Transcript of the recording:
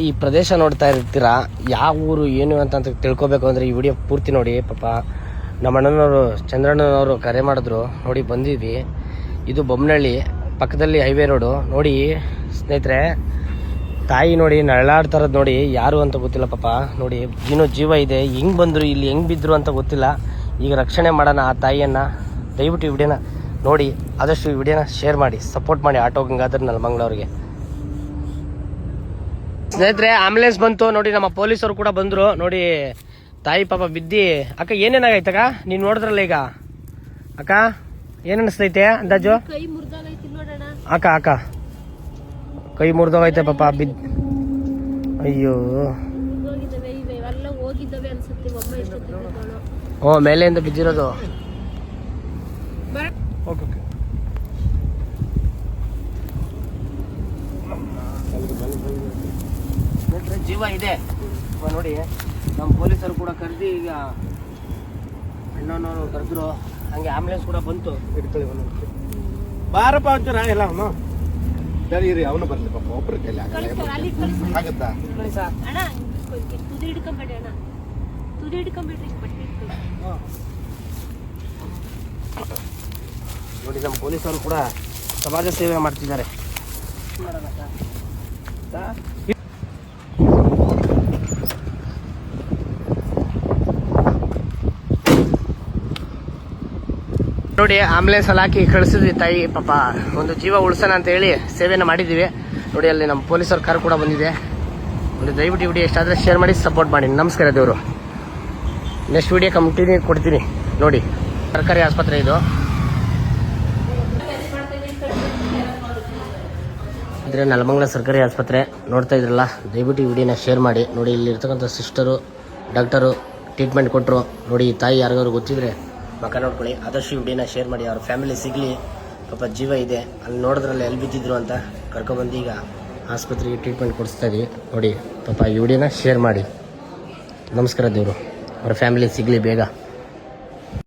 ಈ ಪ್ರದೇಶ ನೋಡ್ತಾ ಇರ್ತೀರಾ, ಯಾವ ಊರು ಏನು ಅಂತ ತಿಳ್ಕೊಬೇಕು ಅಂದ್ರೆ ಈ ವಿಡಿಯೋ ಪೂರ್ತಿ ನೋಡಿ. ಪಾಪ ನಮ್ಮ ಅಣ್ಣನವರು ಚಂದ್ರಣ್ಣನವರು ಕರೆ ಮಾಡಿದ್ರು ನೋಡಿ, ಬಂದಿದ್ವಿ. ಇದು ಬೊಮ್ಮನಹಳ್ಳಿ ಪಕ್ಕದಲ್ಲಿ ಹೈವೇ ರೋಡು ನೋಡಿ ಸ್ನೇಹಿತರೆ. ತಾಯಿ ನೋಡಿ ನರಳಾಡ್ತಾರದ್ ನೋಡಿ, ಯಾರು ಅಂತ ಗೊತ್ತಿಲ್ಲ ಪಾಪ. ನೋಡಿ ಏನೋ ಜೀವ ಇದೆ, ಹೆಂಗ್ ಬಂದ್ರು ಇಲ್ಲಿ, ಹೆಂಗ್ ಬಿದ್ರು ಅಂತ ಗೊತ್ತಿಲ್ಲ. ಈಗ ರಕ್ಷಣೆ ಮಾಡೋಣ ಆ ತಾಯಿಯನ್ನ. ದಯವಿಟ್ಟು ಈ ವಿಡಿಯೋನ ನೋಡಿ, ಆದಷ್ಟು ಈ ವಿಡಿಯೋನ ಶೇರ್ ಮಾಡಿ, ಸಪೋರ್ಟ್ ಮಾಡಿ ಆಟೋ ಗಂಗಾಧರ್ ನೆಲಮಂಗಲವ್ರಿಗೆ. ಸ್ನೇಹಿತರೆ ಆಂಬುಲೆನ್ಸ್ ಬಂತು ನೋಡಿ, ನಮ್ಮ ಪೊಲೀಸರು ಕೂಡ ಬಂದ್ರು ನೋಡಿ. ತಾಯಿ ಪಾಪ ಬಿದ್ದಿ. ಅಕ್ಕ ಏನೇನಾಗೈತಕ್ಕ ನೀನ್ ನೋಡಿದ್ರಲ್ಲ ಈಗ? ಅಕ್ಕ ಏನ್ ಅನಿಸ್ತೈತೆ ಅಂದಾಜು? ಅಕ್ಕ ಅಕ್ಕ ಕೈ ಮುರಿದೋಗೈತೆ ಪಾಪ, ಬಿದ್. ಅಯ್ಯೋ ಓ, ಮೇಲೆಯಿಂದ ಬಿದ್ದಿರೋದು. ಜೀವ ಇದೆ ನೋಡಿ. ನಮ್ಮ ಪೊಲೀಸರು ಕೂಡ ಕರೆದಿ ಈಗ ಅಣ್ಣನವರು ಕರೆದ್ರು, ಹಂಗೆ ಆಂಬುಲೆನ್ಸ್ ಕೂಡ ಬಂತು. ಇಟ್ಕೊಳ್ಳಿ ಬಾರಪ್ಪ ಅಂತಾರ ಎಲ್ಲ ಅವನು ಇರಿ, ಅವನು ಬರ್ಲಿ ಪಾಪ, ಒಬ್ಬರ ಕೈಲಿ ಆಗತ್ತಾ? ನೋಡಿ ನಮ್ಮ ಪೊಲೀಸರು ಕೂಡ ಸಮಾಜ ಸೇವೆ ಮಾಡ್ತಿದ್ದಾರೆ. ನೋಡಿ ಆಂಬುಲೆನ್ಸ್ ಅಲ್ಲಿ ಹಾಕಿ ಕಳಿಸಿದ್ವಿ ತಾಯಿ ಪಾಪ, ಒಂದು ಜೀವ ಉಳಿಸೋಣ ಅಂತ ಹೇಳಿ ಸೇವೆನ ಮಾಡಿದ್ದೀವಿ ನೋಡಿ. ಅಲ್ಲಿ ನಮ್ಮ ಪೊಲೀಸರ ಕಾರ್ ಕೂಡ ಬಂದಿದೆ ನೋಡಿ. ದಯವಿಟ್ಟು ವಿಡಿಯೋ ಎಷ್ಟಾದರೆ ಶೇರ್ ಮಾಡಿ, ಸಪೋರ್ಟ್ ಮಾಡಿ. ನಮಸ್ಕಾರ ದೇವರು. ನೆಕ್ಸ್ಟ್ ವಿಡಿಯೋ ಕಂಟಿನ್ಯೂ ಕೊಡ್ತೀನಿ ನೋಡಿ. ಸರ್ಕಾರಿ ಆಸ್ಪತ್ರೆ ಇದು. ಅಂದರೆ ನೆಲಮಂಗಲ ಸರ್ಕಾರಿ ಆಸ್ಪತ್ರೆ ನೋಡ್ತಾ ಇದ್ರಲ್ಲ, ದಯವಿಟ್ಟು ಈ ವಿಡಿಯೋನ ಶೇರ್ ಮಾಡಿ ನೋಡಿ. ಇಲ್ಲಿ ಇರ್ತಕ್ಕಂಥ ಸಿಸ್ಟರು ಡಾಕ್ಟರು ಟ್ರೀಟ್ಮೆಂಟ್ ಕೊಟ್ಟರು ನೋಡಿ. ತಾಯಿ ಯಾರಿಗಾದ್ರು ಗೊತ್ತಿದ್ರೆ ಮಕ್ಕ ನೋಡ್ಕೊಳ್ಳಿ, ಆದಷ್ಟು ವಿಡಿಯೋನ ಶೇರ್ ಮಾಡಿ. ಅವ್ರ ಫ್ಯಾಮಿಲಿ ಸಿಗಲಿ, ಪಾಪ ಜೀವ ಇದೆ. ಅಲ್ಲಿ ನೋಡಿದ್ರಲ್ಲ ಎಲ್ಲಿ ಬಿದ್ದಿದ್ರು ಅಂತ ಕರ್ಕೊಬಂದು ಈಗ ಆಸ್ಪತ್ರೆಗೆ ಟ್ರೀಟ್ಮೆಂಟ್ ಕೊಡಿಸ್ತಾ ಇದೀವಿ ನೋಡಿ. ಪಾಪ ಈ ವಿಡಿಯೋನ ಶೇರ್ ಮಾಡಿ. ನಮಸ್ಕಾರ ದೇವರು, ಅವ್ರ ಫ್ಯಾಮಿಲಿ ಸಿಗಲಿ ಬೇಗ.